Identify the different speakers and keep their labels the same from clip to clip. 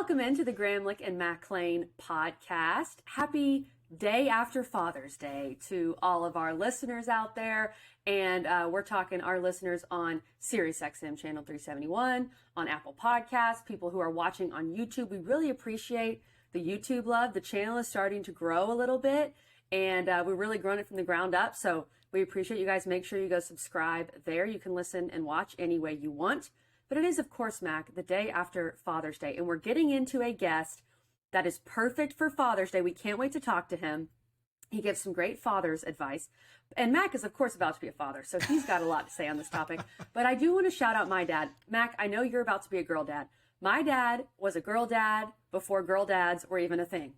Speaker 1: welcome into the Gramlich and McLean podcast. Happy day after Father's Day to all of our listeners out there. And we're talking our listeners on SiriusXM Channel 371, on Apple Podcasts, people who are watching on YouTube. We really appreciate the YouTube love. The channel is starting to grow a little bit, and we're really growing it from the ground up. So we appreciate you guys. Make sure you go subscribe there. You can listen and watch any way you want. But it is, of course, Mac, the day after Father's Day, and we're getting into a guest that is perfect for Father's Day. We can't wait to talk to him. He gives some great father's advice. And Mac is, of course, about to be a father, so he's got a lot to say on this topic. But I do want to shout out my dad. Mac, I know you're about to be a girl dad. My dad was a girl dad before girl dads were even a thing.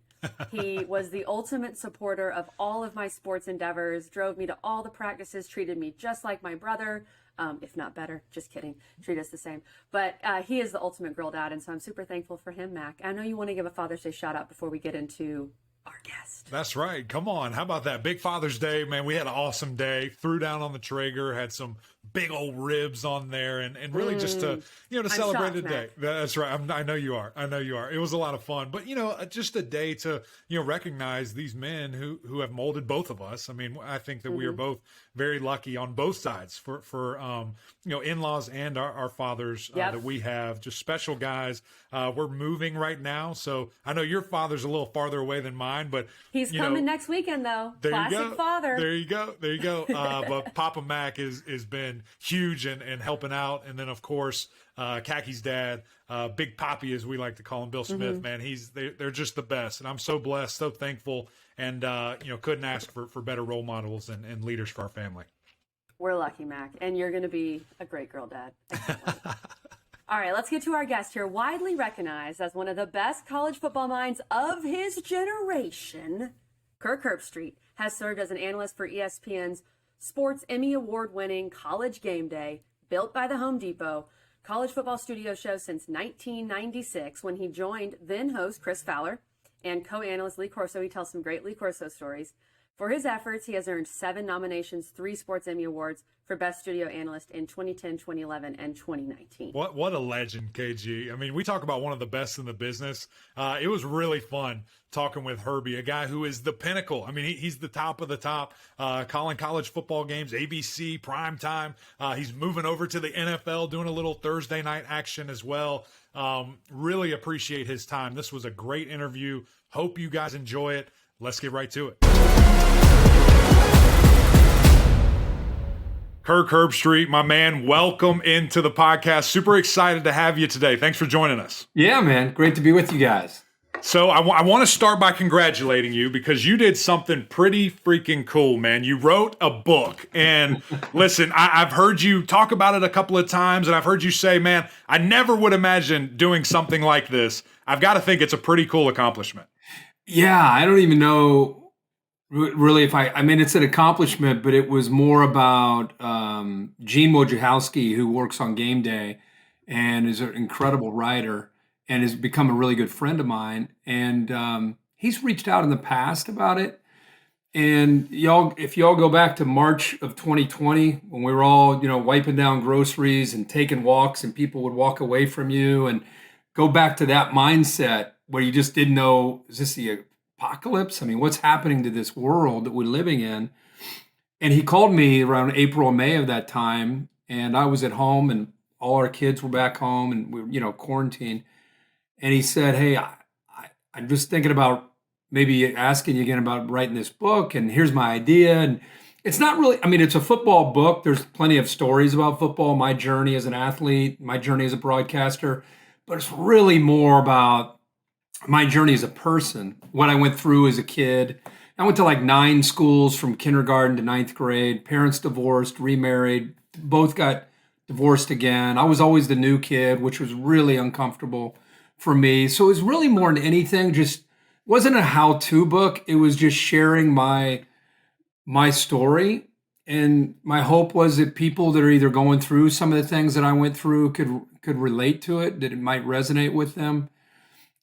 Speaker 1: He was the ultimate supporter of all of my sports endeavors, drove me to all the practices, treated me just like my brother. If not better, just kidding. Treat us the same. But he is the ultimate girl dad, and so I'm super thankful for him, Mac. I know you want to give a Father's Day shout out before we get into our guest.
Speaker 2: That's right. Come on. How about that? Big Father's Day, man. We had an awesome day. Threw down on the Traeger, had some big old ribs on there, and really just to, to celebrate the day. That's right. I know you are. I know you are. It was a lot of fun. But, just a day to, recognize these men who have molded both of us. I mean, I think that we are both very lucky on both sides for in-laws and our fathers that we have. Just special guys. We're moving right now. So I know your father's a little farther away than mine, but
Speaker 1: he's coming next weekend, though.
Speaker 2: There
Speaker 1: Classic
Speaker 2: you go.
Speaker 1: father.
Speaker 2: There you go. But Papa Mac has been huge and helping out. And then, of course, Kaki's dad, Big Poppy, as we like to call him, Bill Smith, man, they're just the best. And I'm so blessed, so thankful, and, couldn't ask for better role models and leaders for our family.
Speaker 1: We're lucky, Mac. And you're going to be a great girl dad. All right, let's get to our guest here. Widely recognized as one of the best college football minds of his generation, Kirk Herbstreit has served as an analyst for ESPN's Sports Emmy Award-winning College Game Day, built by the Home Depot, college football studio show since 1996 when he joined then-host Chris Fowler and co-analyst Lee Corso. He tells some great Lee Corso stories. For his efforts, he has earned 7 nominations, 3 Sports Emmy Awards for Best Studio Analyst in 2010, 2011, and 2019.
Speaker 2: What a legend, KG. I mean, we talk about one of the best in the business. It was really fun talking with Herbie, a guy who is the pinnacle. I mean, he's the top of the top, calling college football games, ABC, primetime. He's moving over to the NFL, doing a little Thursday night action as well. Really appreciate his time. This was a great interview. Hope you guys enjoy it. Let's get right to it. Kirk Herbstreit, my man, welcome into the podcast. Super excited to have you today. Thanks for joining us.
Speaker 3: Yeah, man. Great to be with you guys.
Speaker 2: So I want to start by congratulating you because you did something pretty freaking cool, man. You wrote a book. And listen, I've heard you talk about it a couple of times, and I've heard you say, man, I never would imagine doing something like this. I've got to think it's a pretty cool accomplishment.
Speaker 3: Yeah, I don't even know really if I mean, it's an accomplishment, but it was more about Gene Wojciechowski, who works on Game Day and is an incredible writer and has become a really good friend of mine. And he's reached out in the past about it. And if y'all go back to March of 2020, when we were all, wiping down groceries and taking walks and people would walk away from you, and go back to that mindset where you just didn't know, is this the apocalypse? I mean, what's happening to this world that we're living in? And he called me around April or May of that time, and I was at home and all our kids were back home and we were, quarantined. And he said, hey, I'm just thinking about maybe asking you again about writing this book, and here's my idea. And it's not really, it's a football book. There's plenty of stories about football, my journey as an athlete, my journey as a broadcaster, but it's really more about my journey as a person, what I went through as a kid. I went to like 9 schools from kindergarten to 9th grade, parents divorced, remarried, both got divorced again. I was always the new kid, which was really uncomfortable for me. So it was really more than anything, just wasn't a how-to book. It was just sharing my story. And my hope was that people that are either going through some of the things that I went through could relate to it, that it might resonate with them.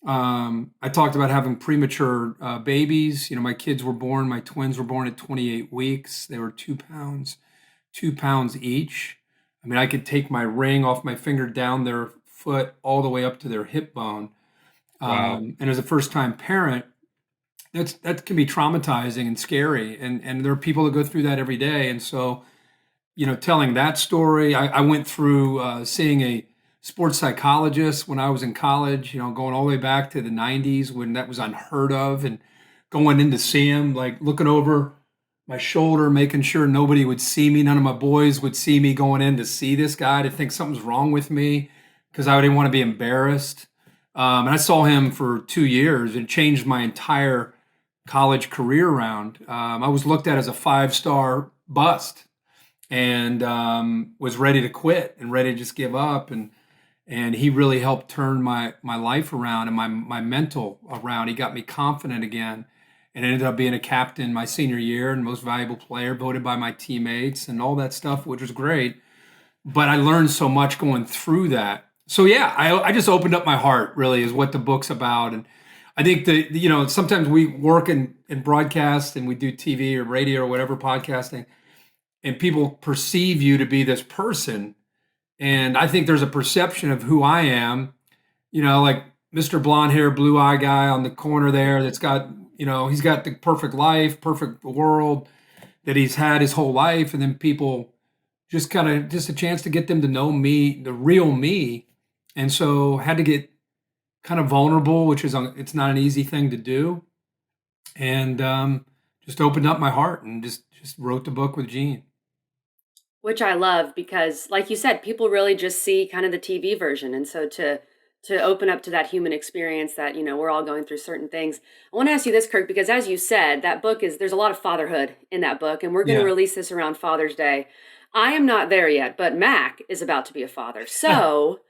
Speaker 3: I talked about having premature babies. My kids were born, my twins were born at 28 weeks. They were 2 pounds each. I could take my ring off my finger down their foot all the way up to their hip bone.
Speaker 2: Wow.
Speaker 3: And as a first-time parent, that can be traumatizing and scary. And there are people that go through that every day. And so, telling that story, I went through seeing a sports psychologist when I was in college, going all the way back to the 90s when that was unheard of, and going in to see him, like looking over my shoulder, making sure nobody would see me. None of my boys would see me going in to see this guy, to think something's wrong with me because I didn't want to be embarrassed. And I saw him for 2 years. It changed my entire college career around. I was looked at as a 5-star bust, and was ready to quit and ready to just give up. And he really helped turn my life around and my mental around. He got me confident again, and ended up being a captain my senior year and most valuable player, voted by my teammates and all that stuff, which was great. But I learned so much going through that. So yeah, I just opened up my heart, really, is what the book's about. And I think that, sometimes we work in broadcast and we do TV or radio or whatever, podcasting, and people perceive you to be this person. And I think there's a perception of who I am, like Mr. Blonde hair, blue eye guy on the corner there that's got, he's got the perfect life, perfect world that he's had his whole life. And then people just a chance to get them to know me, the real me. And so had to get kind of vulnerable, which is, it's not an easy thing to do. And just opened up my heart and just wrote the book with Gene.
Speaker 1: Which I love because, like you said, people really just see kind of the TV version. And so to open up to that human experience that, we're all going through certain things. I want to ask you this, Kirk, because as you said, that book there's a lot of fatherhood in that book, and we're going to release this around Father's Day. I am not there yet, but Mac is about to be a father. So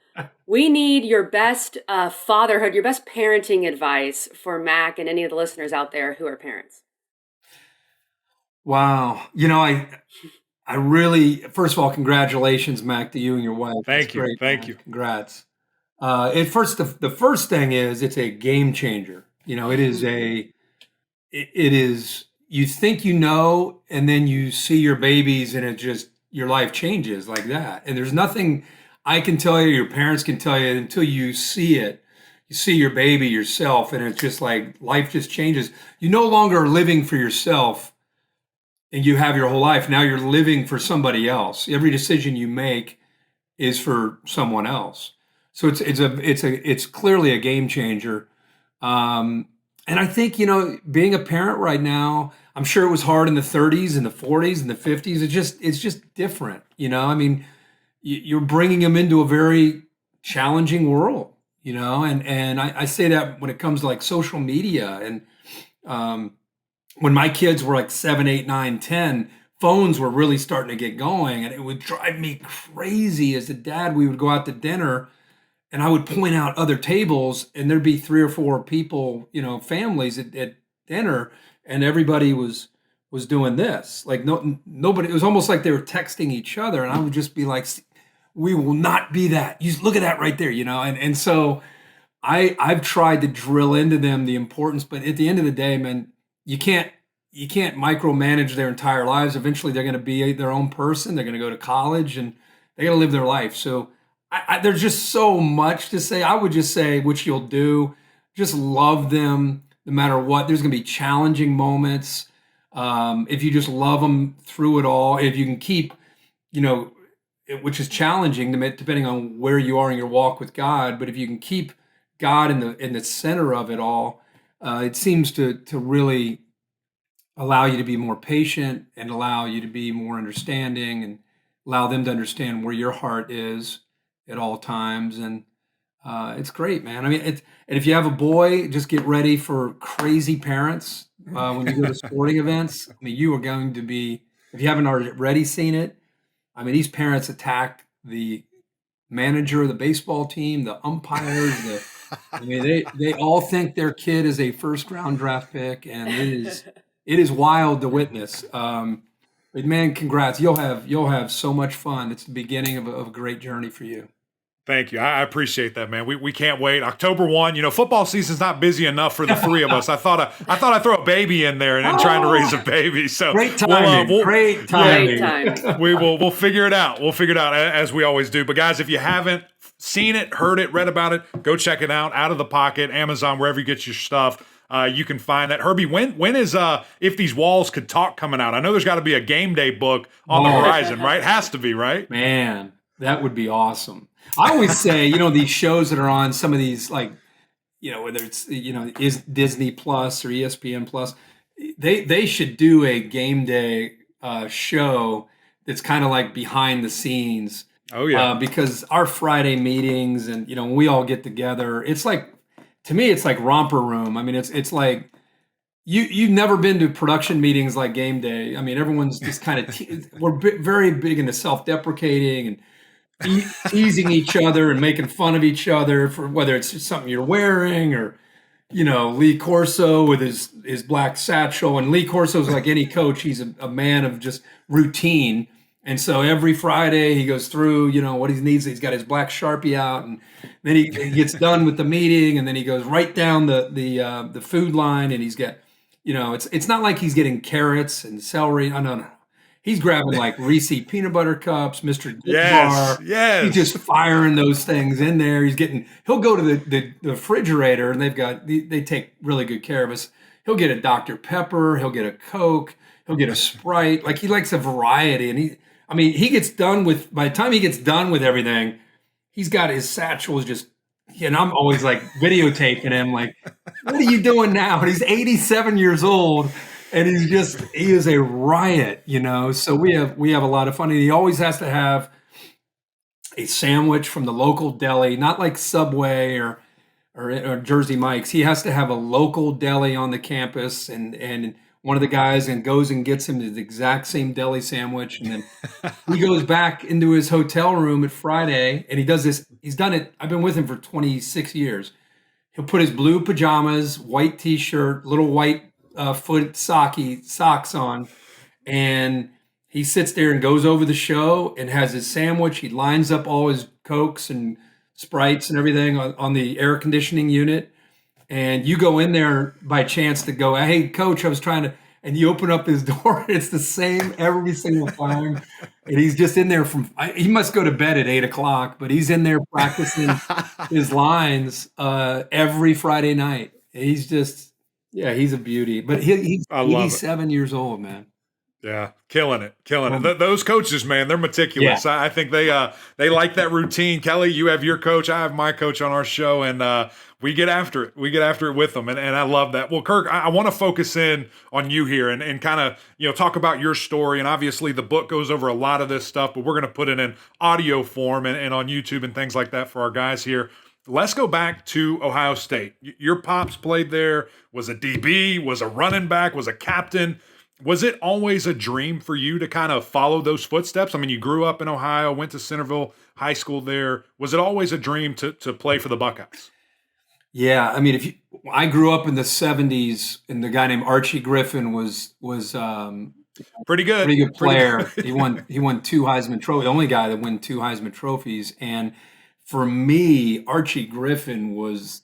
Speaker 1: we need your best fatherhood, your best parenting advice for Mac and any of the listeners out there who are parents.
Speaker 3: Wow. I really, first of all, congratulations, Mac, to you and your wife.
Speaker 2: Thank you.
Speaker 3: Great,
Speaker 2: Thank
Speaker 3: man.
Speaker 2: you.
Speaker 3: Congrats. The first thing is it's a game changer. It is, you think, and then you see your babies and it just, your life changes like that. And there's nothing I can tell you, your parents can tell you until you see it. You see your baby yourself, and it's just like life just changes. You no longer are living for yourself and you have your whole life. Now you're living for somebody else. Every decision you make is for someone else. So it's clearly a game changer. And I think, being a parent right now, I'm sure it was hard in the 30s and the 40s and the 50s. It's just different. You're bringing them into a very challenging world, and I say that when it comes to like social media. And when my kids were like 7, 8, 9, 10, phones were really starting to get going, and it would drive me crazy. As a dad, we would go out to dinner and I would point out other tables, and there'd be 3 or 4 people, families at dinner, and everybody was doing this. Like nobody, it was almost like they were texting each other, and I would just be like, we will not be that. You look at that right there, and so I've tried to drill into them the importance, but at the end of the day, man, you can't micromanage their entire lives. Eventually they're going to be their own person. They're going to go to college and they're going to live their life. So there's just so much to say. I would just say, which you'll do, just love them no matter what. There's going to be challenging moments. If you just love them through it all, if you can keep, which is challenging depending on where you are in your walk with God. But if you can keep God in the center of it all, it seems to really allow you to be more patient and allow you to be more understanding and allow them to understand where your heart is at all times. And it's great, man. I mean, and if you have a boy, just get ready for crazy parents when you go to sporting events. I mean, you are going to be, if you haven't already seen it, I mean, these parents attack the manager of the baseball team, the umpires, they all think their kid is a first-round draft pick, and it is wild to witness. But man, congrats! You'll have so much fun. It's the beginning of a great journey for you.
Speaker 2: Thank you. I appreciate that, man. We can't wait. October 1, football season's not busy enough for the 3 of us. I thought I'd throw a baby in there and trying to raise a baby. So
Speaker 3: great timing. Great timing.
Speaker 2: We'll figure it out. We'll figure it out as we always do. But guys, if you haven't, seen it, heard it, read about it, go check it out. Out of the Pocket, Amazon, wherever you get your stuff. You can find that. Herbie, when is If These Walls Could Talk coming out? I know there's got to be a game day book on the horizon, right? Has to be, right?
Speaker 3: Man, that would be awesome. I always say, these shows that are on some of these, like, whether it's, is Disney Plus or ESPN Plus, they should do a game day show that's kind of like behind the scenes.
Speaker 2: Oh, yeah.
Speaker 3: Because our Friday meetings and, when we all get together, it's like, to me, it's like romper room. I mean, it's like you've never been to production meetings like game day. I mean, everyone's just kind of we're very big into self-deprecating and teasing each other and making fun of each other for whether it's just something you're wearing or Lee Corso with his black satchel. And Lee Corso's like any coach; he's a man of just routine. And so every Friday he goes through, what he needs. He's got his black Sharpie out, and then he gets done with the meeting, and then he goes right down the food line, and he's got, it's not like he's getting carrots and celery. No. He's grabbing like Reese peanut butter cups, Mr. Good Bar.
Speaker 2: Yes.
Speaker 3: He's just firing those things in there. He'll go to the refrigerator, and they take really good care of us. He'll get a Dr. Pepper. He'll get a Coke. He'll get a Sprite. Like, he likes a variety, and he gets done with, by the time he gets done with everything, he's got his satchels just, and I'm always like videotaping him, like, what are you doing now? And he's 87 years old, and he is a riot, So we have a lot of fun. And he always has to have a sandwich from the local deli, not like Subway or Jersey Mike's. He has to have a local deli on the campus, and one of the guys goes and gets him the exact same deli sandwich. And then he goes back into his hotel room at Friday, and he does this. He's done it. I've been with him for 26 years. He'll put his blue pajamas, white t-shirt, little white foot socks on, and he sits there and goes over the show and has his sandwich. He lines up all his Cokes and Sprites and everything on the air conditioning unit. And you go in there by chance to go, hey, coach, I was trying to, and you open up his door. It's the same every single time. And he's just in there he must go to bed at 8:00, but he's in there practicing his lines every Friday night. He's just, he's a beauty. But he's 87 years old, man.
Speaker 2: Yeah, killing it. Those coaches, man, they're meticulous.
Speaker 3: Yeah.
Speaker 2: I think they like that routine. Kelly, you have your coach. I have my coach on our show, and we get after it. We get after it with them, and I love that. Well, Kirk, I want to focus in on you here and kind of talk about your story. And obviously, the book goes over a lot of this stuff, but we're going to put it in audio form and on YouTube and things like that for our guys here. Let's go back to Ohio State. Your pops played there, was a DB, was a running back, was a captain. Was it always a dream for you to kind of follow those footsteps? I mean, you grew up in Ohio, went to Centerville High School there. Was it always a dream to play for the Buckeyes?
Speaker 3: Yeah, I mean, I grew up in the 70s, and the guy named Archie Griffin was
Speaker 2: pretty good
Speaker 3: player. He won 2 Heisman trophies, the only guy that won 2 Heisman trophies. And for me, Archie Griffin was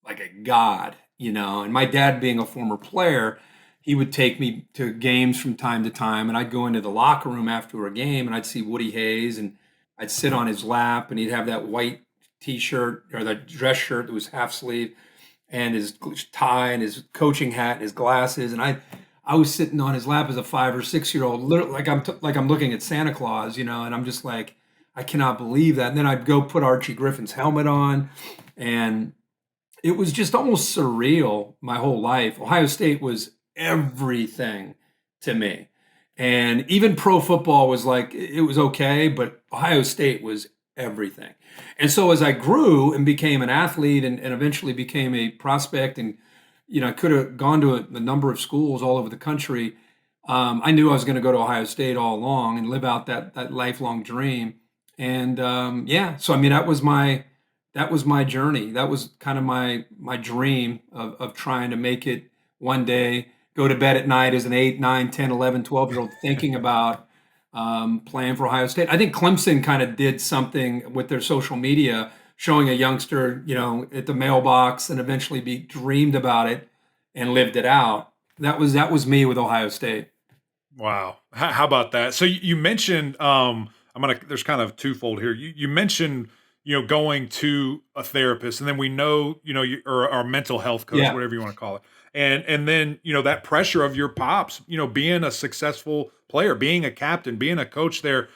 Speaker 3: like a god, and my dad being a former player, he would take me to games from time to time, and I'd go into the locker room after a game, and I'd see Woody Hayes, and I'd sit on his lap, and he'd have that white T-shirt or that dress shirt that was half sleeve, and his tie, and his coaching hat, and his glasses, and I was sitting on his lap as a 5 or 6 year old, like I'm looking at Santa Claus, and I'm just like, I cannot believe that. And then I'd go put Archie Griffin's helmet on, and it was just almost surreal my whole life. Ohio State was everything to me. And even pro football was like, it was okay, but Ohio State was everything. And so as I grew and became an athlete and eventually became a prospect, and I could have gone to a number of schools all over the country, I knew I was going to go to Ohio State all along and live out that lifelong dream. And so I mean, that was my journey. That was kind of my dream of trying to make it one day, go to bed at night as an 8, 9, 10, 11, 12-year-old thinking about playing for Ohio State. I think Clemson kind of did something with their social media, showing a youngster, at the mailbox, and eventually dreamed about it and lived it out. That was me with Ohio State.
Speaker 2: Wow. How about that? So you mentioned, there's kind of twofold here. You mentioned going to a therapist, and then we know, or our mental health coach,
Speaker 3: Yeah.
Speaker 2: whatever you want to call it. And then, that pressure of your pops, being a successful player, being a captain, being a coach there,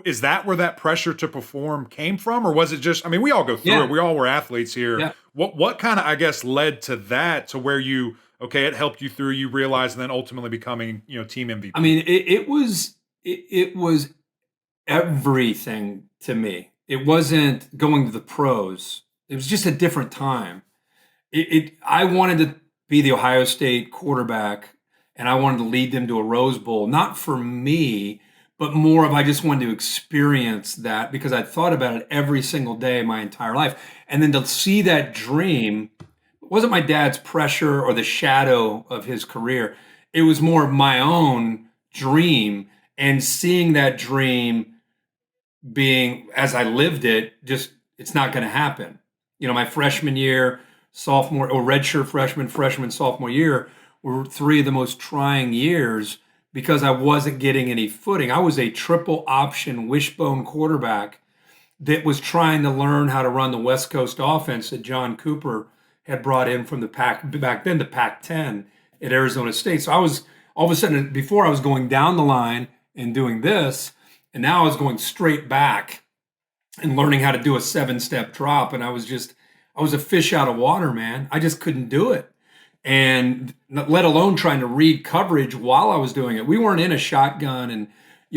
Speaker 2: is that where that pressure to perform came from? Or was it just, I mean, we all go through it. We all were athletes here.
Speaker 3: Yeah.
Speaker 2: What kind of, I guess, led to that, to where it helped you through, you realized, and then ultimately becoming, team MVP?
Speaker 3: I mean, it was everything to me. It wasn't going to the pros. It was just a different time. I wanted to be the Ohio State quarterback, and I wanted to lead them to a Rose Bowl, not for me, but more of I just wanted to experience that because I'd thought about it every single day my entire life. And then to see that dream, it wasn't my dad's pressure or the shadow of his career. It was more of my own dream, and seeing that dream being, as I lived it, just, it's not going to happen. My freshman year, sophomore, or redshirt freshman, sophomore year were three of the most trying years because I wasn't getting any footing. I was a triple option wishbone quarterback that was trying to learn how to run the West Coast offense that John Cooper had brought in from the back then the Pac-10 at Arizona State. So I was, all of a sudden, before I was going down the line and doing this, and now I was going straight back and learning how to do a 7-step drop. And I was a fish out of water, man. I just couldn't do it. And let alone trying to read coverage while I was doing it. We weren't in a shotgun, and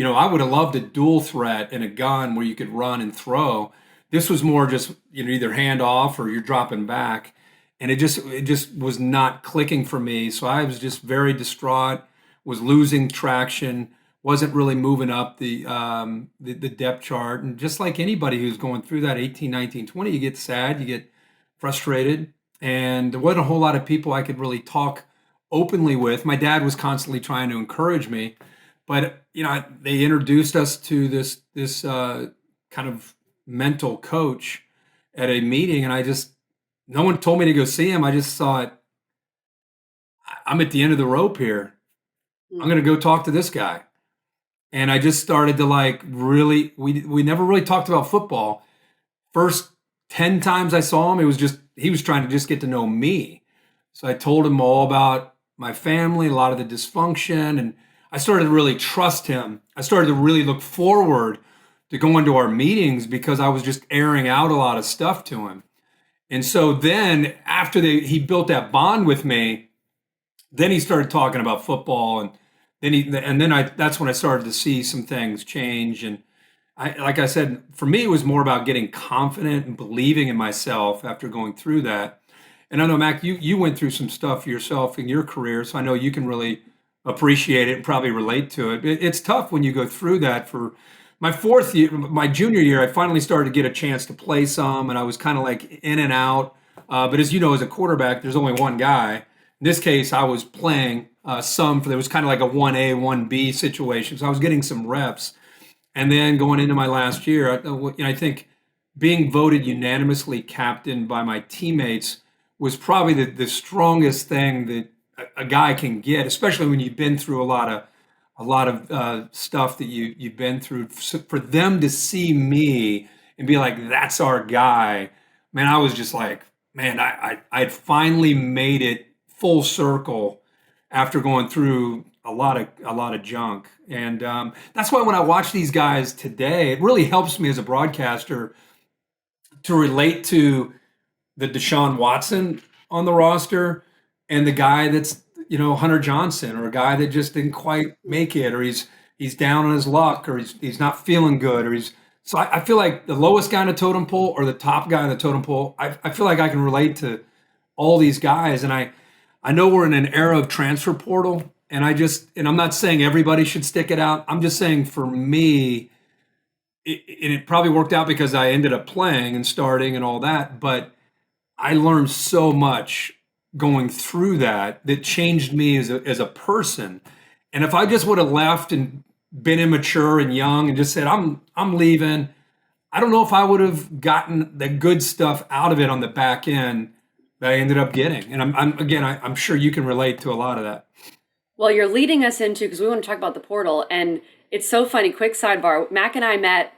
Speaker 3: I would have loved a dual threat in a gun where you could run and throw. This was more just either hand off or you're dropping back, and it just was not clicking for me. So I was just very distraught, was losing traction, wasn't really moving up the depth chart. And just like anybody who's going through that 18, 19, 20, you get sad, you get frustrated. And there wasn't a whole lot of people I could really talk openly with. My dad was constantly trying to encourage me, but they introduced us to this kind of mental coach at a meeting, and no one told me to go see him. I just thought, I'm at the end of the rope here. I'm going to go talk to this guy. And I just started to really, we never really talked about football. First 10 times I saw him, it was just, he was trying to just get to know me. So I told him all about my family, a lot of the dysfunction, and I started to really trust him. I started to really look forward to going to our meetings because I was just airing out a lot of stuff to him. And so then after he built that bond with me, then he started talking about football, and then that's when I started to see some things change. And like I said, for me, it was more about getting confident and believing in myself after going through that. And I know, Mac, you went through some stuff yourself in your career, so I know you can really appreciate it and probably relate to it. It's tough when you go through that. For my fourth year, my junior year, I finally started to get a chance to play some, and I was kind of in and out. But as you know, as a quarterback, there's only one guy. In this case, I was playing there was kind of like a 1A, 1B situation. So I was getting some reps. And then going into my last year, I think being voted unanimously captain by my teammates was probably the strongest thing that a guy can get, especially when you've been through a lot of stuff that you've been through. So for them to see me and be like, "That's our guy," man, I was just like, man, I'd finally made it full circle after going through a lot of junk. And that's why when I watch these guys today, it really helps me as a broadcaster to relate to the Deshaun Watson on the roster and the guy that's, Hunter Johnson, or a guy that just didn't quite make it, or he's down on his luck, or he's not feeling good, so I feel like the lowest guy in the totem pole or the top guy in the totem pole, I feel like I can relate to all these guys. And I know we're in an era of transfer portal, and I'm not saying everybody should stick it out. I'm just saying for me, it probably worked out because I ended up playing and starting and all that, but I learned so much going through that changed me as a person. And if I just would have left and been immature and young and just said, I'm leaving, I don't know if I would have gotten the good stuff out of it on the back end that I ended up getting. And I'm sure you can relate to a lot of that.
Speaker 1: Well, you're leading us into, because we want to talk about the portal, and it's so funny. Quick sidebar. Mac and I met,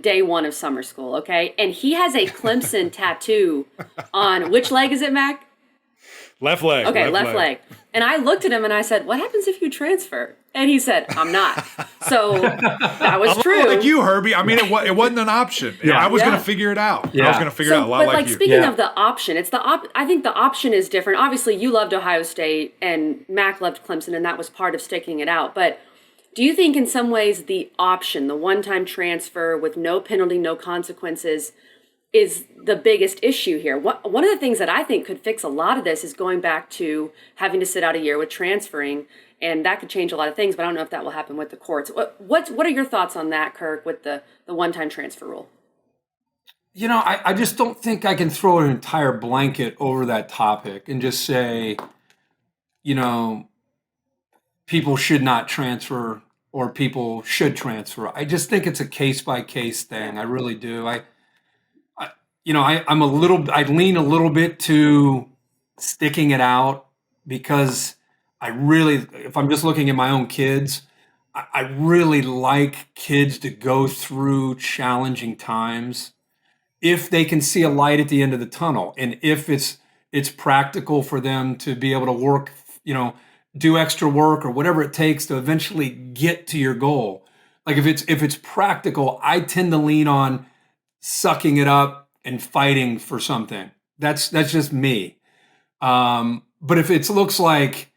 Speaker 1: day one of summer school, okay? And he has a Clemson tattoo on, which leg is it, Mac?
Speaker 2: Left leg.
Speaker 1: Okay, left leg. And I looked at him and I said, what happens if you transfer? And he said, I'm not. So that was true.
Speaker 2: Like you, Herbie. I mean, it wasn't an option. I was going to figure it out. I was going to figure it out a lot like you.
Speaker 1: Speaking of the option, I think the option is different. Obviously, you loved Ohio State and Mac loved Clemson, and that was part of sticking it out. But do you think in some ways the option, the one-time transfer with no penalty, no consequences, is the biggest issue here? One of the things that I think could fix a lot of this is going back to having to sit out a year with transferring, and that could change a lot of things, but I don't know if that will happen with the courts. What are your thoughts on that, Kirk, with the one-time transfer rule?
Speaker 3: I just don't think I can throw an entire blanket over that topic and just say, people should not transfer or people should transfer. I just think it's a case-by-case thing. I really do. I lean a little bit to sticking it out because if I'm just looking at my own kids, I really like kids to go through challenging times if they can see a light at the end of the tunnel, and if it's practical for them to be able to work, do extra work or whatever it takes to eventually get to your goal. Like if it's practical, I tend to lean on sucking it up and fighting for something. That's just me. But if it looks like,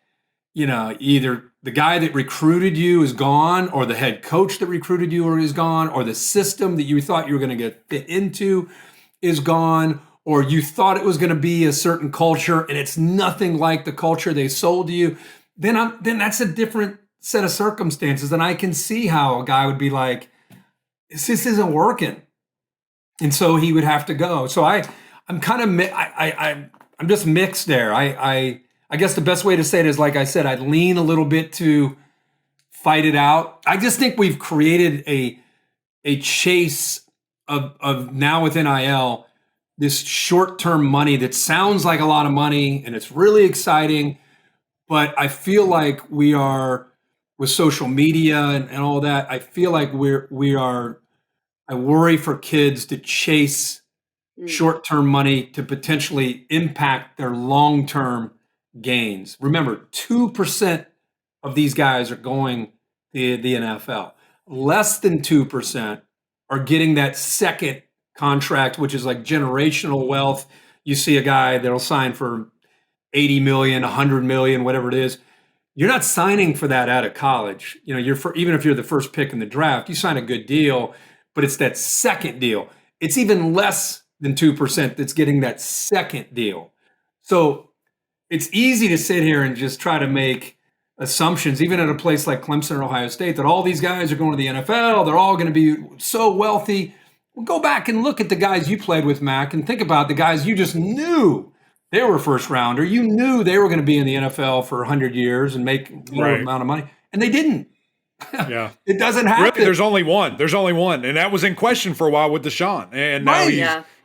Speaker 3: either the guy that recruited you is gone, or the head coach that recruited you is gone, or the system that you thought you were going to get fit into is gone, or you thought it was going to be a certain culture and it's nothing like the culture they sold to you, then that's a different set of circumstances. And I can see how a guy would be like, this isn't working. And so he would have to go. So I'm kind of, I'm just mixed there. I guess the best way to say it is, like I said, I'd lean a little bit to fight it out. I just think we've created a chase of now with NIL, this short-term money that sounds like a lot of money and it's really exciting. But I feel like we are, with social media and all that, I feel like I worry for kids to chase short-term money to potentially impact their long-term gains. Remember, 2% of these guys are going to the NFL. Less than 2% are getting that second contract, which is like generational wealth. You see a guy that'll sign for 80 million, 100 million, whatever it is. You're not signing for that out of college. Even if you're the first pick in the draft, you sign a good deal, but it's that second deal. It's even less than 2% that's getting that second deal. So it's easy to sit here and just try to make assumptions, even at a place like Clemson or Ohio State, that all these guys are going to the NFL. They're all going to be so wealthy. Well, go back and look at the guys you played with, Mac, and think about the guys you just knew they were first rounder. You knew they were going to be in the NFL for 100 years and make more amount of money, and they didn't.
Speaker 2: Yeah,
Speaker 3: it doesn't happen.
Speaker 2: Really, there's only one, and that was in question for a while with Deshaun, and now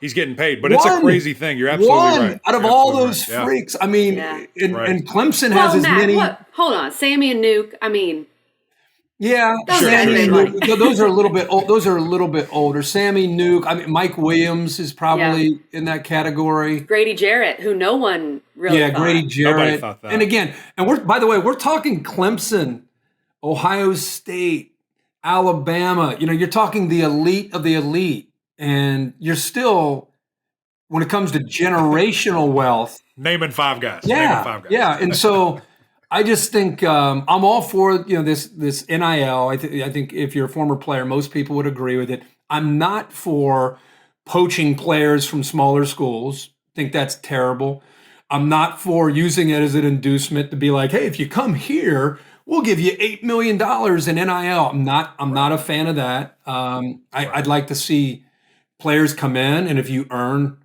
Speaker 2: he's getting paid. But it's a crazy thing. You're absolutely right.
Speaker 3: Out of all those freaks, I mean, and Clemson has as many.
Speaker 1: Hold on, Sammy and Nuke. I mean,
Speaker 3: Sammy and Nuke, those are a little bit old. Those are a little bit older. Sammy, Nuke. I mean, Mike Williams is probably in that category.
Speaker 1: Grady Jarrett, who no one really thought.
Speaker 3: Grady Jarrett.
Speaker 2: Nobody thought that.
Speaker 3: And again, we're talking Clemson, Ohio State, Alabama. You're talking the elite of the elite, and you're still, when it comes to generational wealth,
Speaker 2: naming five guys.
Speaker 3: Yeah, and so I just think I'm all for this NIL. I think if you're a former player, most people would agree with it. I'm not for poaching players from smaller schools. I think that's terrible. I'm not for using it as an inducement to be like, hey, if you come here, we'll give you $8 million in NIL. I'm not a fan of that. I'd like to see players come in, and if you earn,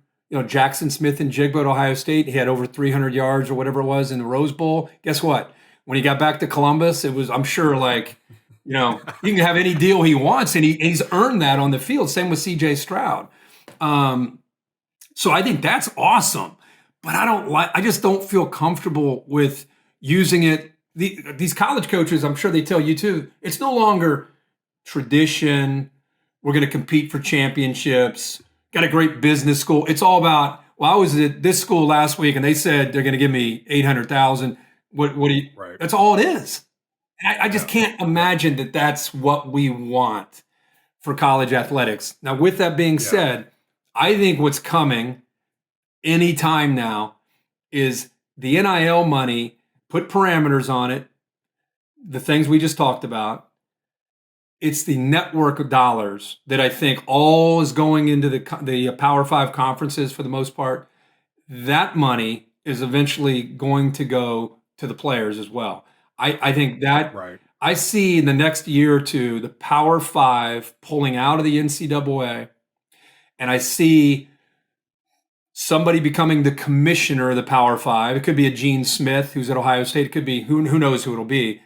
Speaker 3: Jackson Smith and Jigba at Ohio State, he had over 300 yards or whatever it was in the Rose Bowl. Guess what? When he got back to Columbus, it was, I'm sure, like, he can have any deal he wants, and he's earned that on the field. Same with C.J. Stroud. So I think that's awesome, but I just don't feel comfortable with using it. These college coaches, I'm sure they tell you too, it's no longer tradition. We're going to compete for championships. Got a great business school. It's all about, well, I was at this school last week and they said they're going to give me 800,000. What do you,
Speaker 2: Right.
Speaker 3: That's all it is. I just can't imagine that that's what we want for college athletics. Now, with that being said, I think what's coming anytime now is the NIL money, put parameters on it, the things we just talked about. It's the network of dollars that I think all is going into the Power Five conferences for the most part. That money is eventually going to go to the players as well. I think that I see in the next year or two the Power Five pulling out of the NCAA, and I see somebody becoming the commissioner of the Power Five. It could be a Gene Smith who's at Ohio State. It could be who knows who it'll be.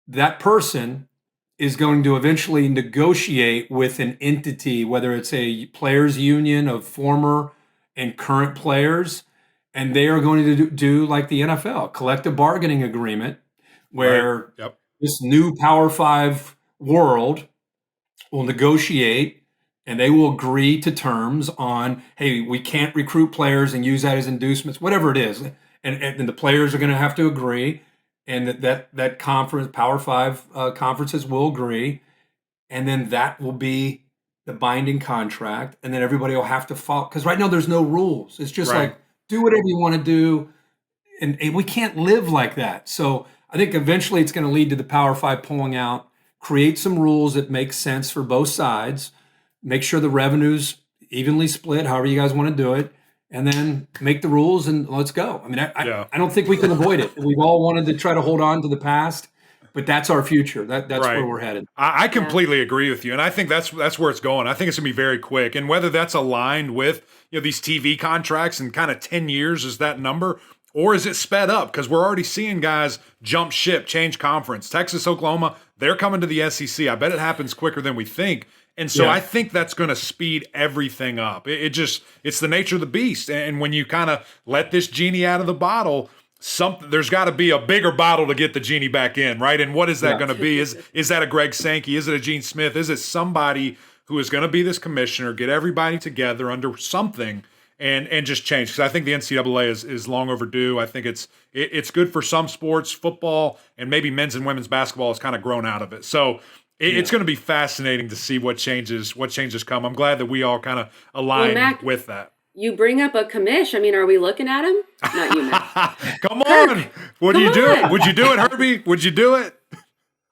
Speaker 3: That person is going to eventually negotiate with an entity, whether it's a players union of former and current players, and they are going to do like the NFL, collective bargaining agreement, where this new Power Five world will negotiate and they will agree to terms on, hey, we can't recruit players and use that as inducements, whatever it is. And the players are going to have to agree, and that conference, Power Five conferences will agree, and then that will be the binding contract, and then everybody will have to follow. Because right now there's no rules. It's just like, do whatever you want to do, and we can't live like that. So I think eventually it's going to lead to the Power Five pulling out, create some rules that make sense for both sides, make sure the revenue's evenly split, however you guys want to do it, and then make the rules and let's go. I mean, I don't think we can avoid it. We've all wanted to try to hold on to the past, but that's our future. That's where we're headed.
Speaker 2: I completely agree with you, and I think that's where it's going. I think it's going to be very quick, and whether that's aligned with these TV contracts and kind of 10 years is that number, or is it sped up? Because we're already seeing guys jump ship, change conference. Texas, Oklahoma, they're coming to the SEC. I bet it happens quicker than we think. And so I think that's going to speed everything up. It's the nature of the beast. And when you kind of let this genie out of the bottle, there's got to be a bigger bottle to get the genie back in, right? And what is that going to be? Is that a Greg Sankey? Is it a Gene Smith? Is it somebody who is going to be this commissioner, get everybody together under something and just change? Because I think the NCAA is long overdue. I think it's good for some sports, football, and maybe men's and women's basketball has kind of grown out of it. So it's going to be fascinating to see what changes come. I'm glad that we all kind of align with that.
Speaker 1: You bring up a commish. I mean, are we looking at him? Not you, Matt.
Speaker 2: Come on. Would you do it? Would you do it, Herbie? Would you do it?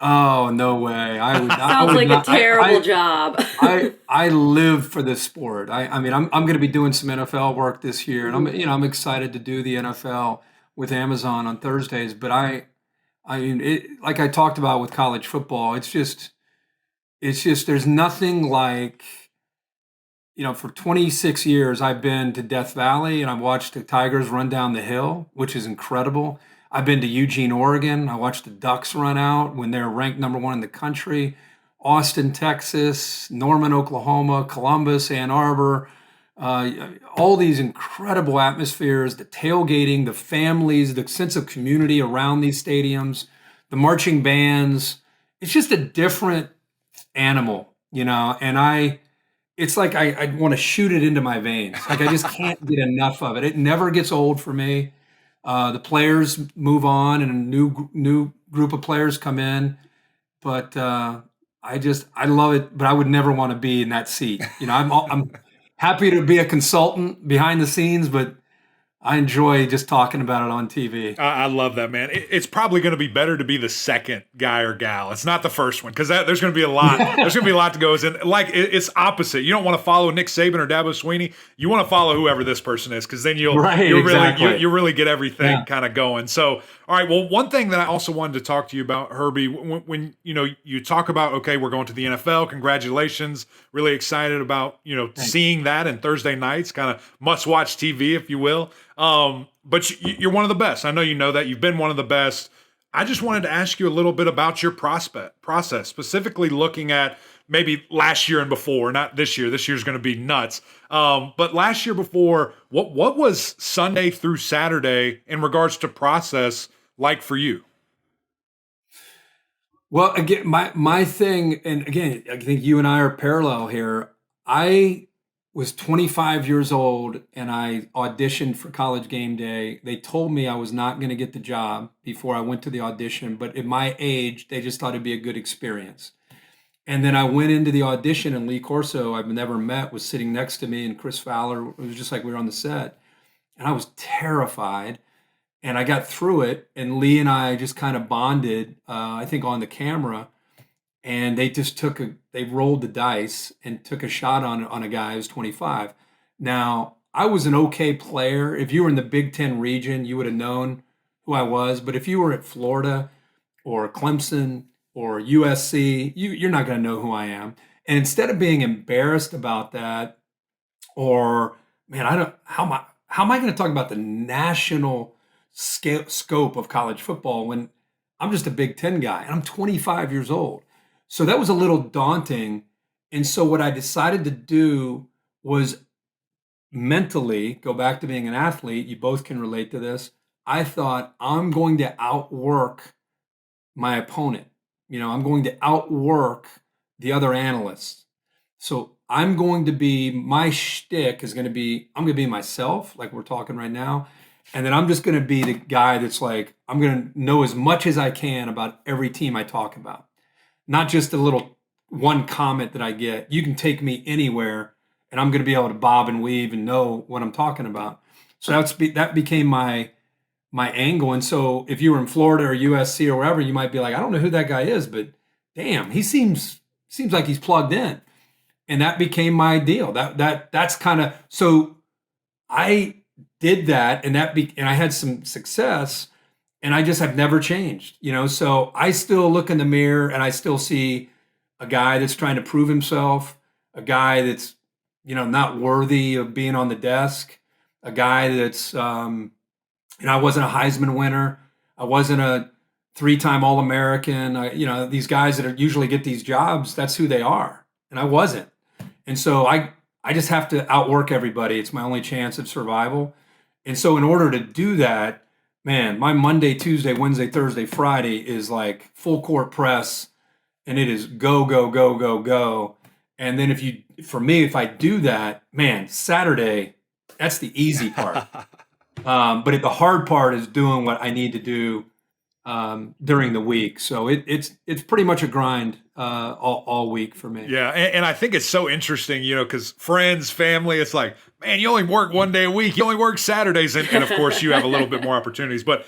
Speaker 3: Oh, no way. I would not.
Speaker 1: Sounds like a terrible job.
Speaker 3: I live for this sport. I'm going to be doing some NFL work this year, and I'm excited to do the NFL with Amazon on Thursdays. But like I talked about with college football, it's just there's nothing like, for 26 years I've been to Death Valley and I've watched the Tigers run down the hill, which is incredible. I've been to Eugene, Oregon. I watched the Ducks run out when they're ranked number 1 in the country. Austin, Texas, Norman, Oklahoma, Columbus, Ann Arbor, all these incredible atmospheres, the tailgating, the families, the sense of community around these stadiums, the marching bands. It's just a different animal, and it's like I want to shoot it into my veins. Like I just can't get enough of it. It never gets old for me. The players move on and a new group of players come in, but I love it, but I would never want to be in that seat. I'm happy to be a consultant behind the scenes, but I enjoy just talking about it on TV.
Speaker 2: I love that, man. It's probably going to be better to be the second guy or gal. It's not the first one, because there's going to be a lot. There's going to be a lot that goes in. Like it's opposite. You don't want to follow Nick Saban or Dabo Swinney. You want to follow whoever this person is, because then you'll really get everything kind of going. So, all right. Well, one thing that I also wanted to talk to you about, Herbie, when you talk about, okay, we're going to the NFL. Congratulations. Really excited about seeing that, and Thursday nights, kind of must watch TV, if you will. But you're one of the best. I know you know that. You've been one of the best. I just wanted to ask you a little bit about your process, specifically looking at maybe last year and before, not this year. This year's going to be nuts. But last year before, what was Sunday through Saturday in regards to process like for you?
Speaker 3: Well, again, my thing, and again, I think you and I are parallel here. I was 25 years old and I auditioned for College Game Day. They told me I was not going to get the job before I went to the audition, but at my age, they just thought it'd be a good experience. And then I went into the audition, and Lee Corso, I've never met, was sitting next to me, and Chris Fowler. It was just like we were on the set, and I was terrified. And I got through it, and Lee and I just kind of bonded, I think, on the camera. And they just they rolled the dice and took a shot on a guy who's 25. Now, I was an okay player. If you were in the Big Ten region, you would have known who I was. But if you were at Florida or Clemson or USC, you're not going to know who I am. And instead of being embarrassed about that, or man, how am I going to talk about the national scope of college football when I'm just a Big Ten guy and I'm 25 years old? So that was a little daunting. And so what I decided to do was mentally go back to being an athlete. You both can relate to this. I thought, I'm going to outwork my opponent. I'm going to outwork the other analysts. So my shtick is going to be, I'm going to be myself, like we're talking right now. And then I'm just going to be the guy that's like, I'm going to know as much as I can about every team I talk about. Not just a little one comment that I get. You can take me anywhere and I'm going to be able to bob and weave and know what I'm talking about. So that became my angle. And so if you were in Florida or USC or wherever, you might be like, I don't know who that guy is, but damn, he seems like he's plugged in. And that became my deal. That's kind of, so I did that, and I had some success, and I just have never changed, so I still look in the mirror and I still see a guy that's trying to prove himself, a guy that's, not worthy of being on the desk, a guy that's, I wasn't a Heisman winner. I wasn't a 3-time All-American. These guys that usually get these jobs, that's who they are. And I wasn't. And so I just have to outwork everybody. It's my only chance of survival. And so in order to do that, man, my Monday, Tuesday, Wednesday, Thursday, Friday is like full court press, and it is go, go, go, go, go. And then if I do that, man, Saturday, that's the easy part. But the hard part is doing what I need to do during the week. So it's pretty much a grind all week for me.
Speaker 2: Yeah, and I think it's so interesting, because friends, family, it's like, man, you only work one day a week. You only work Saturdays, and of course you have a little bit more opportunities. But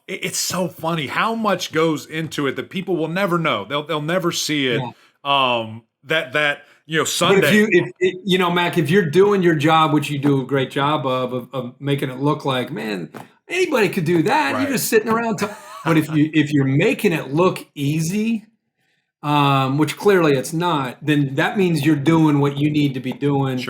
Speaker 2: it's so funny how much goes into it that people will never know. They'll never see it. Yeah. That Sunday.
Speaker 3: But if Mac, if you're doing your job, which you do a great job of making it look like, man, anybody could do that. Right. You're just sitting around. But if you're making it look easy, which clearly it's not, then that means you're doing what you need to be doing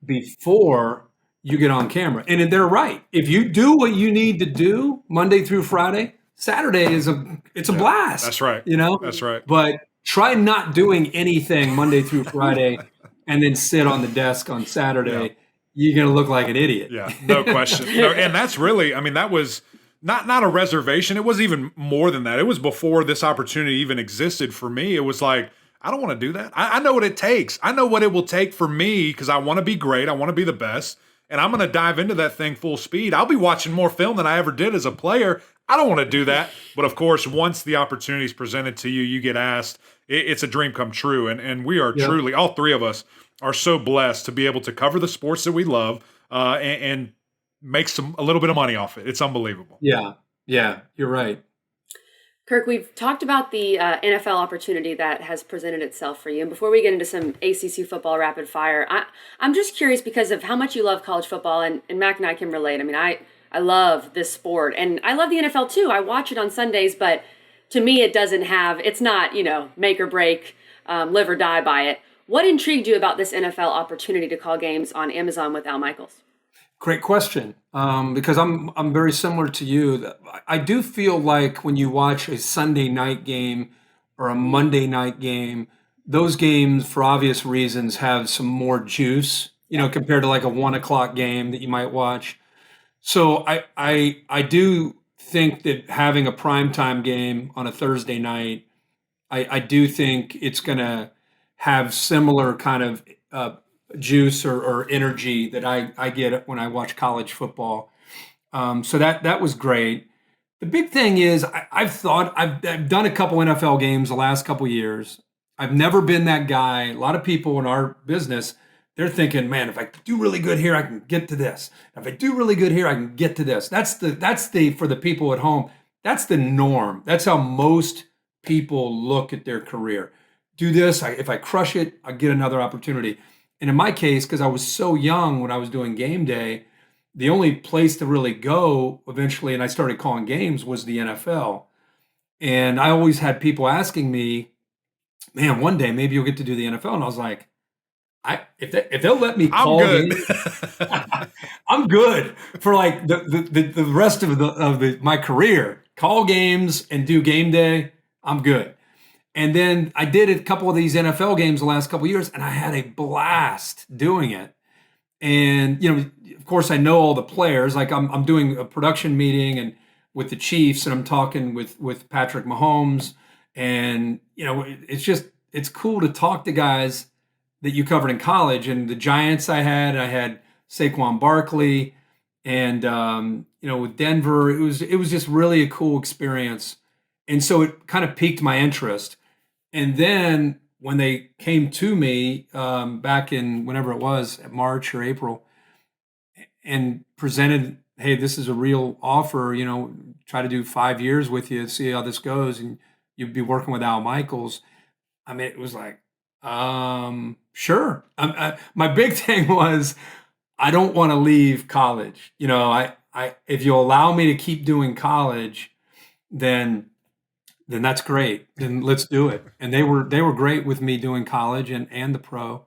Speaker 3: before you get on camera. And they're right. If you do what you need to do Monday through Friday, Saturday is a blast.
Speaker 2: That's right. That's right.
Speaker 3: But try not doing anything Monday through Friday and then sit on the desk on Saturday. Yeah. You're going to look like an idiot.
Speaker 2: Yeah, no question. And that's really, that was not a reservation. It was even more than that. It was before this opportunity even existed for me. It was like, I don't want to do that. I know what it takes. I know what it will take for me because I want to be great. I want to be the best. And I'm going to dive into that thing full speed. I'll be watching more film than I ever did as a player. I don't want to do that. But of course, once the opportunity is presented to you, you get asked. It's a dream come true. And we are truly, all three of us are so blessed to be able to cover the sports that we love and make a little bit of money off it. It's unbelievable.
Speaker 3: Yeah, you're right.
Speaker 1: Kirk, we've talked about the NFL opportunity that has presented itself for you. And before we get into some ACC football rapid fire, I'm just curious because of how much you love college football, and Mac and I can relate. I love this sport, and I love the NFL too. I watch it on Sundays, but to me, it's not, make or break, live or die by it. What intrigued you about this NFL opportunity to call games on Amazon with Al Michaels?
Speaker 3: Great question. Because I'm very similar to you. I do feel like when you watch a Sunday night game or a Monday night game, those games, for obvious reasons, have some more juice, compared to like a 1:00 game that you might watch. So I do think that having a primetime game on a Thursday night I do think it's going to have similar kind of juice or energy that I get when I watch college football. So that was great. The big thing is I've done a couple NFL games the last couple years. I've never been that guy. A lot of people in our business, they're thinking, man, if I do really good here, I can get to this. If I do really good here, I can get to this. That's the for the people at home. That's the norm. That's how most people look at their career. Do this. If I crush it, I get another opportunity. And in my case, because I was so young when I was doing game day, the only place to really go eventually, and I started calling games, was the NFL. And I always had people asking me, man, one day maybe you'll get to do the NFL. And I was like, if they'll let me call games, I'm good for like the rest of my career. Call games and do game day, I'm good. And then I did a couple of these NFL games the last couple of years, and I had a blast doing it. And of course, I know all the players. Like I'm doing a production meeting and with the Chiefs, and I'm talking with Patrick Mahomes, and it's cool to talk to guys that you covered in college. And the Giants I had Saquon Barkley, and with Denver, it was just really a cool experience. And so it kind of piqued my interest. And then when they came to me back in whenever it was, March or April, and presented, hey, this is a real offer, try to do 5 years with you, see how this goes, and you'd be working with Al Michaels. I mean, it was like, sure. My big thing was, I don't want to leave college. If you allow me to keep doing college, then that's great. Then let's do it. And they were great with me doing college and the pro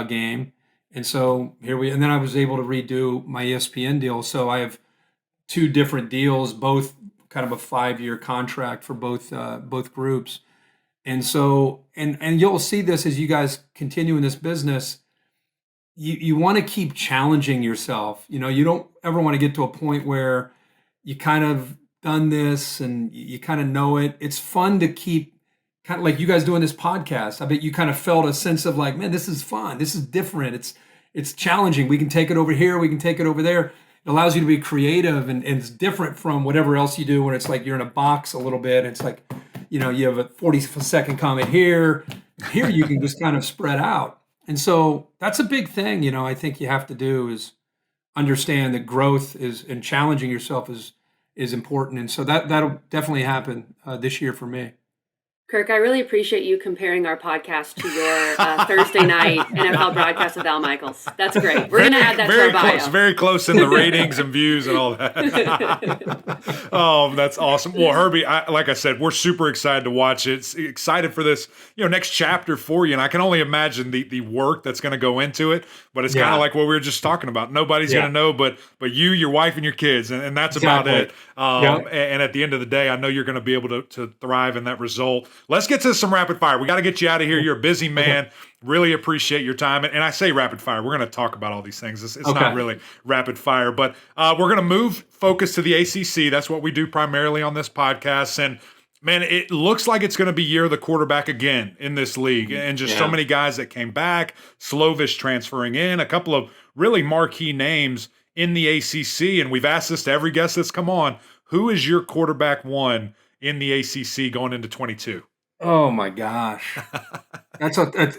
Speaker 3: game. And so and then I was able to redo my ESPN deal. So I have 2 different deals, both kind of a 5-year contract for both groups. And so, and you'll see this as you guys continue in this business. You want to keep challenging yourself. You don't ever want to get to a point where you kind of done this and you kind of know it. It's fun to keep, kind of like you guys doing this podcast. I bet you kind of felt a sense of like, man, this is fun. This is different. It's challenging. We can take it over here. We can take it over there. It allows you to be creative, and it's different from whatever else you do when it's like you're in a box a little bit. It's like, you have a 40-second comment here. Here you can just kind of spread out. And so that's a big thing, I think you have to do is understand that growth and challenging yourself is important. And so that'll definitely happen this year for me.
Speaker 1: Kirk, I really appreciate you comparing our podcast to your Thursday night NFL broadcast with Al Michaels. That's great. We're going to add that to our bio.
Speaker 2: Very close in the ratings and views and all that. Oh, that's awesome. Well, Herbie, like I said, we're super excited to watch it. Excited for this, next chapter for you. And I can only imagine the work that's going to go into it. But it's kind of like what we were just talking about. Nobody's going to know but you, your wife, and your kids. And that's about it. And at the end of the day, I know you're going to be able to thrive in that result. Let's get to some rapid fire. We got to get you out of here. You're a busy man. Really appreciate your time. And I say rapid fire. We're going to talk about all these things. It's not really rapid fire. But we're going to move focus to the ACC. That's what we do primarily on this podcast. And, man, it looks like it's going to be year of the quarterback again in this league. And just so many guys that came back, Slovis transferring in, a couple of really marquee names in the ACC. And we've asked this to every guest that's come on. Who is your quarterback one in the ACC going into 22?
Speaker 3: Oh my gosh.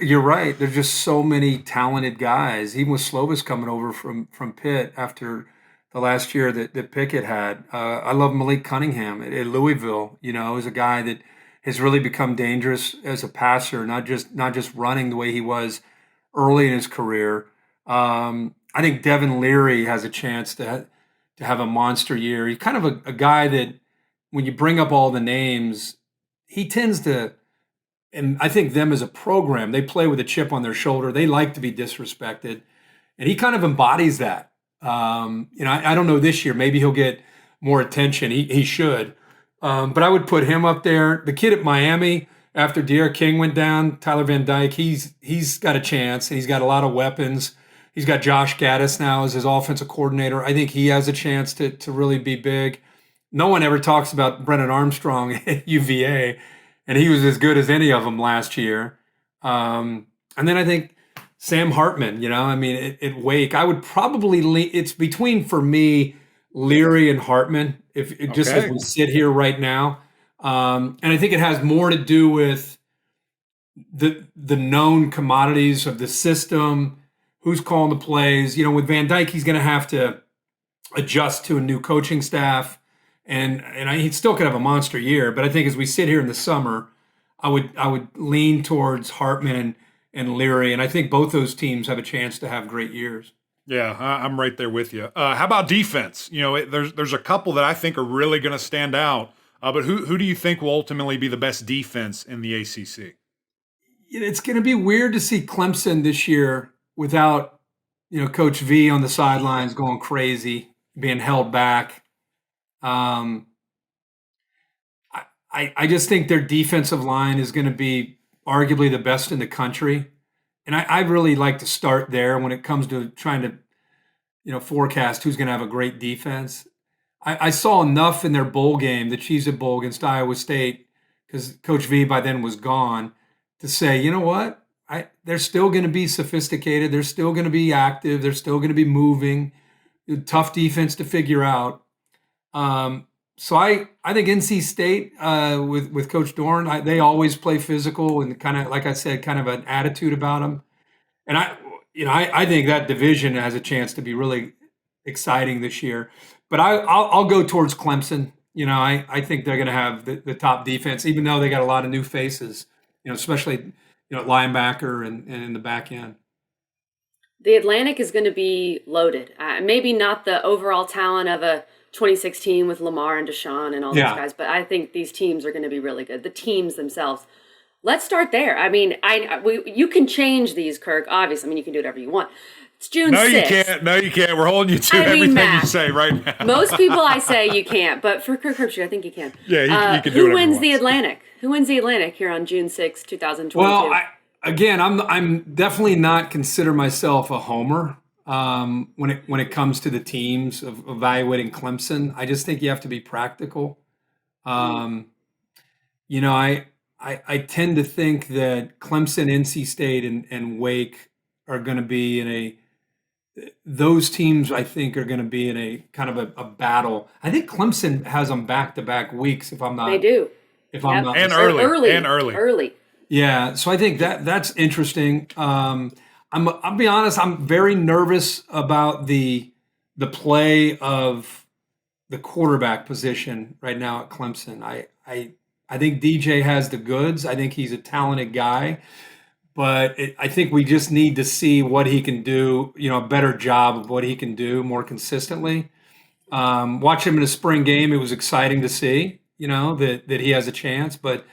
Speaker 3: You're right. There's just so many talented guys. Even with Slovis coming over from Pitt after the last year that Pickett had. I love Malik Cunningham at Louisville, is a guy that has really become dangerous as a passer, not just running the way he was early in his career. I think Devin Leary has a chance to have a monster year. He's kind of a guy that when you bring up all the names, he tends to, and I think them as a program, they play with a chip on their shoulder. They like to be disrespected. And he kind of embodies that. I don't know this year. Maybe he'll get more attention. He should. But I would put him up there. The kid at Miami, after De'Aaron King went down, Tyler Van Dyke, he's got a chance. And he's got a lot of weapons. He's got Josh Gaddis now as his offensive coordinator. I think he has a chance to really be big. No one ever talks about Brennan Armstrong at UVA. and he was as good as any of them last year. And then I think Sam Hartman, I mean, at Wake, I would probably it's between, for me, Leary and Hartman, just as we sit here right now. And I think it has more to do with the known commodities of the system, who's calling the plays. With Van Dyke, he's going to have to adjust to a new coaching staff, and he still could have a monster year. But I think as we sit here in the summer, I would lean towards Hartman and Leary, and I think both those teams have a chance to have great years.
Speaker 2: Yeah, I'm right there with you. How about defense? There's a couple that I think are really going to stand out. But who do you think will ultimately be the best defense in the ACC?
Speaker 3: It's going to be weird to see Clemson this year without, Coach V on the sidelines going crazy, being held back. I just think their defensive line is going to be arguably the best in the country. And I really like to start there when it comes to trying to, forecast who's going to have a great defense. I saw enough in their bowl game, the Cheez-It Bowl against Iowa State, because Coach V by then was gone, to say, you know what? They're still going to be sophisticated. They're still going to be active. They're still going to be moving. Tough defense to figure out. So I think NC State with Coach Dorn, they always play physical and kind of, like I said, kind of an attitude about them. And I think that division has a chance to be really exciting this year. But I'll go towards Clemson. I think they're going to have the top defense, even though they got a lot of new faces. Especially linebacker and in the back end.
Speaker 1: The Atlantic is going to be loaded. Maybe not the overall talent of a 2016 with Lamar and Deshaun and all those guys, but I think these teams are going to be really good. The teams themselves. Let's start there. I mean, you can change these, Kirk. Obviously, I mean, you can do whatever you want. It's June 6th.
Speaker 2: No, you can't. We're holding you to everything you say right now.
Speaker 1: Most people I say you can't, but for Kirk Herbstreit, I think you can.
Speaker 2: Yeah, you can do
Speaker 1: Who
Speaker 2: whatever
Speaker 1: wins
Speaker 2: you
Speaker 1: the
Speaker 2: want.
Speaker 1: Atlantic? Who wins the Atlantic here on June 6th, 2022?
Speaker 3: Well, I'm definitely not consider myself a homer when it comes to the teams of evaluating Clemson. I just think you have to be practical. I tend to think that Clemson, NC State, and Wake are going to be those teams, I think, are going to be in a kind of a battle. I think Clemson has them back-to-back weeks, if I'm not.
Speaker 1: They do.
Speaker 3: If I'm not.
Speaker 2: And early.
Speaker 3: Yeah, so I think that's interesting. I'll be honest, I'm very nervous about the play of the quarterback position right now at Clemson. I think DJ has the goods. I think he's a talented guy. But I think we just need to see what he can do, a better job of what he can do more consistently. Watch him in a spring game. It was exciting to see, that he has a chance. But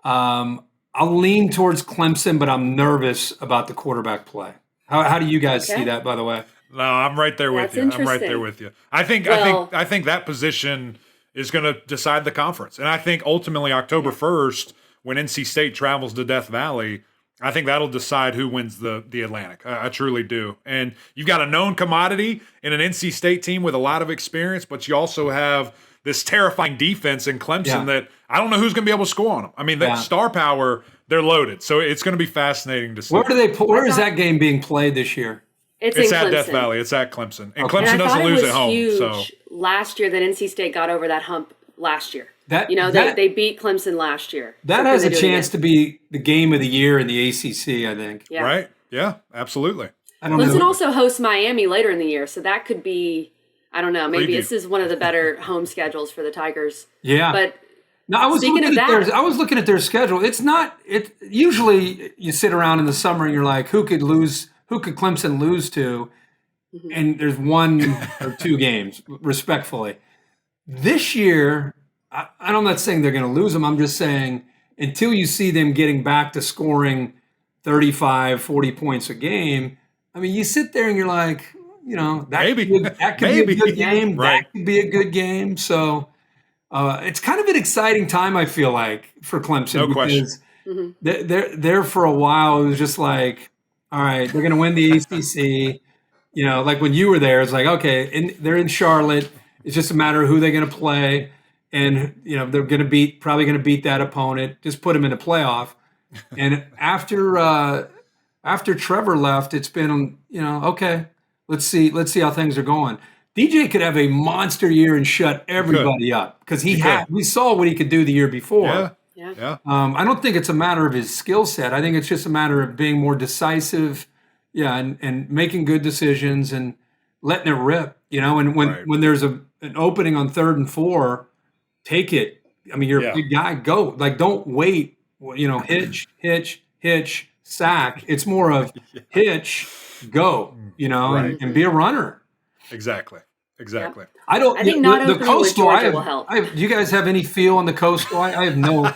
Speaker 3: I'll lean towards Clemson, but I'm nervous about the quarterback play. How do you guys see that, by the way?
Speaker 2: No, I'm right there with you. I'm right there with you. I think that position is going to decide the conference. And I think ultimately October 1st, when NC State travels to Death Valley, I think that'll decide who wins the Atlantic. I truly do. And you've got a known commodity in an NC State team with a lot of experience, but you also have this terrifying defense in Clemson that I don't know who's going to be able to score on them. I mean, that star power, they're loaded. So it's going to be fascinating to see.
Speaker 3: Where is that game being played this year?
Speaker 1: It's
Speaker 2: at
Speaker 1: Clemson.
Speaker 2: Death Valley. It's at Clemson. And Clemson doesn't lose at home.
Speaker 1: Huge
Speaker 2: so
Speaker 1: last year that NC State got over that hump last year.
Speaker 3: They
Speaker 1: beat Clemson last year.
Speaker 3: That has a chance to be the game of the year in the ACC, I think.
Speaker 1: Yeah.
Speaker 2: Right? Yeah, absolutely.
Speaker 1: Clemson also hosts Miami later in the year, so that could be, I don't know, maybe this is one of the better home schedules for theTigers.
Speaker 3: Yeah.
Speaker 1: But
Speaker 3: no, I was looking at their schedule. Usually you sit around in the summer and you're like, who could Clemson lose to? Mm-hmm. And there's one or two games, respectfully. This year, I'm not saying they're going to lose them. I'm just saying until you see them getting back to scoring 35, 40 points a game, I mean, you sit there and you're like, that could be a good game.
Speaker 2: Right.
Speaker 3: That could be a good game. So it's kind of an exciting time, I feel like, for Clemson.
Speaker 2: No question.
Speaker 3: They're for a while, it was just like, all right, they're going to win the ACC. Like when you were there, it's like, okay, they're in Charlotte. It's just a matter of who they're going to play. and they're probably going to beat that opponent. Just put them in a playoff. And after Trevor left, it's been okay. Let's see how things are going. DJ could have a monster year and shut everybody up because we saw what he could do the year before.
Speaker 1: Yeah.
Speaker 3: I don't think it's a matter of his skill set. I think it's just a matter of being more decisive, and making good decisions and letting it rip. And when there's an opening on 3rd and 4, take it. I mean, you're a big guy. Go. Like, don't wait. Hitch, sack. It's more of hitch, go. And be a runner.
Speaker 2: Exactly.
Speaker 1: Yeah.
Speaker 3: I think
Speaker 1: not
Speaker 3: the
Speaker 1: opening
Speaker 3: coastal.
Speaker 1: with Georgia will help.
Speaker 3: Do you guys have any feel on the coastal? I have no.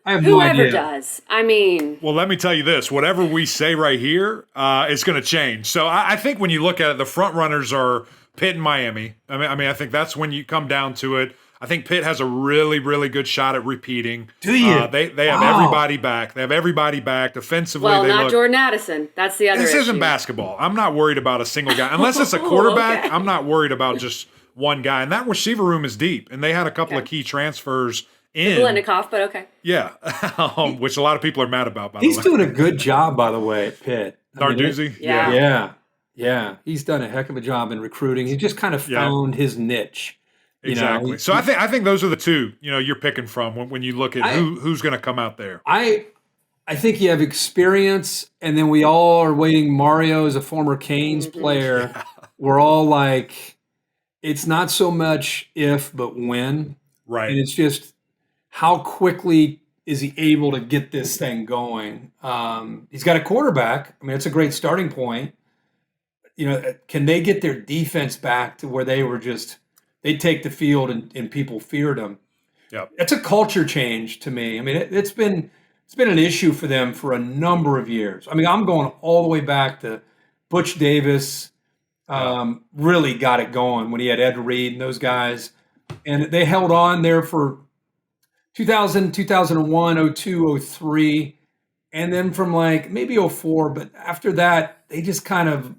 Speaker 3: I have no
Speaker 1: Whoever
Speaker 3: idea.
Speaker 1: does. I mean.
Speaker 2: Well, let me tell you this. Whatever we say right here, it's going to change. So I think when you look at it, the front runners are Pitt and Miami. I mean, I think that's when you come down to it. I think Pitt has a really, really good shot at repeating.
Speaker 3: Do you?
Speaker 2: They have everybody back. They have everybody back. Defensively,
Speaker 1: Well,
Speaker 2: they
Speaker 1: not
Speaker 2: look.
Speaker 1: Jordan Addison. That's the other
Speaker 2: This
Speaker 1: issue.
Speaker 2: isn't basketball. I'm not worried about a single guy. Unless it's a quarterback,
Speaker 1: Okay.
Speaker 2: I'm not worried about just one guy. And that receiver room is deep. And they had a couple of key transfers in.
Speaker 1: Blendikoff, but okay.
Speaker 2: Yeah, which a lot of people are mad about, by the way.
Speaker 3: He's doing a good job, by the way, at Pitt.
Speaker 2: Narduzzi?
Speaker 3: Yeah. He's done a heck of a job in recruiting. He just kind of found his niche.
Speaker 2: Exactly. So I think those are the two, you're picking from when you look at who's going to come out there.
Speaker 3: I think you have experience, and then we all are waiting. Mario is a former Canes player. Yeah. We're all like, it's not so much if, but when.
Speaker 2: Right.
Speaker 3: And it's just how quickly is he able to get this thing going? He's got a quarterback. I mean, it's a great starting point. Can they get their defense back to where they were just – they'd take the field and people feared them.
Speaker 2: Yep.
Speaker 3: It's a culture change to me. I mean, it's been an issue for them for a number of years. I mean, I'm going all the way back to Butch Davis. Really got it going when he had Ed Reed and those guys. And they held on there for 2000, 2001, 02, 03. And then from like maybe 04. But after that, they just kind of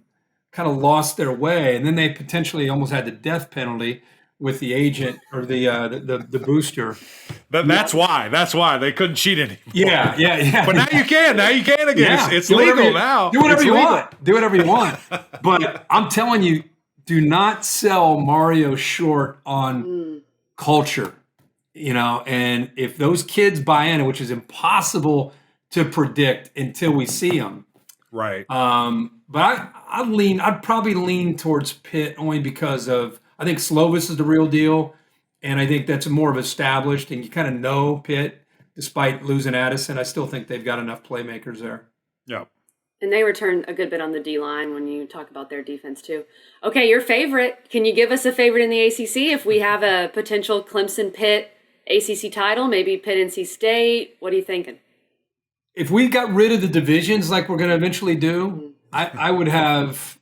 Speaker 3: lost their way. And then they potentially almost had the death penalty with the agent or the booster.
Speaker 2: That's why they couldn't cheat anymore.
Speaker 3: Yeah.
Speaker 2: But now you can again.
Speaker 3: Yeah.
Speaker 2: It's legal now.
Speaker 3: Do whatever you want. But I'm telling you, do not sell Mario short on culture. And if those kids buy in, which is impossible to predict until we see them.
Speaker 2: Right.
Speaker 3: But I'd probably lean towards Pitt only because of I think Slovis is the real deal, and I think that's more of established, and you kind of know Pitt, despite losing Addison. I still think they've got enough playmakers there.
Speaker 2: Yeah.
Speaker 1: And they return a good bit on the D-line when you talk about their defense too. Okay, your favorite. Can you give us a favorite in the ACC if we have a potential Clemson-Pitt ACC title, maybe Pitt-NC State? What are you thinking?
Speaker 3: If we got rid of the divisions like we're going to eventually do, I would have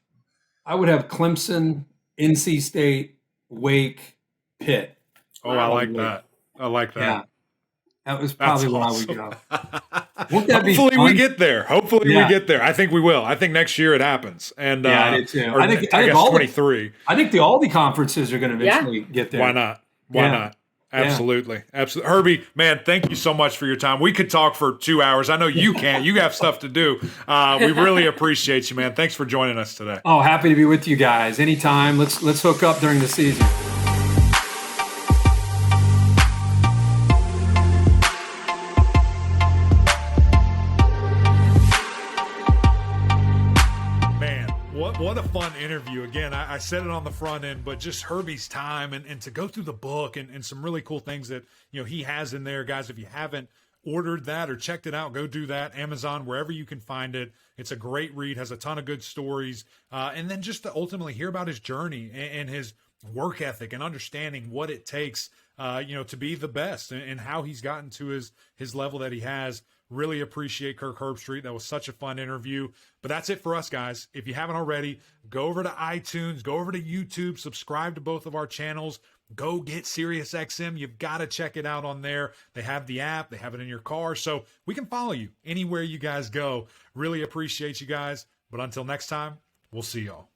Speaker 3: Clemson, NC State, Wake, Pitt.
Speaker 2: Oh, I like that.
Speaker 3: Yeah. That was probably where I would go. Won't that be
Speaker 2: Hopefully
Speaker 3: fun?
Speaker 2: we get there. We get there. I think we will. I think next year it happens. And
Speaker 3: I do too. I think
Speaker 2: guess
Speaker 3: all
Speaker 2: 23.
Speaker 3: I think all the conferences are going to eventually get there.
Speaker 2: Why not? Why not? Absolutely. Absolutely. Herbie, man, thank you so much for your time. We could talk for 2 hours. I know you can't. You have stuff to do. We really appreciate you, man. Thanks for joining us today.
Speaker 3: Oh, happy to be with you guys. Anytime. Let's hook up during the season.
Speaker 2: What a fun interview. Again, I said it on the front end, but just Herbie's time and to go through the book and some really cool things that he has in there. Guys, if you haven't ordered that or checked it out, go do that. Amazon, wherever you can find it. It's a great read, has a ton of good stories. And then just to ultimately hear about his journey and his work ethic and understanding what it takes to be the best and how he's gotten to his level that he has. Really appreciate Kirk Herbstreit. That was such a fun interview. But that's it for us, guys. If you haven't already, go over to iTunes, go over to YouTube, subscribe to both of our channels. Go get SiriusXM. You've got to check it out on there. They have the app. They have it in your car. So we can follow you anywhere you guys go. Really appreciate you guys. But until next time, we'll see y'all.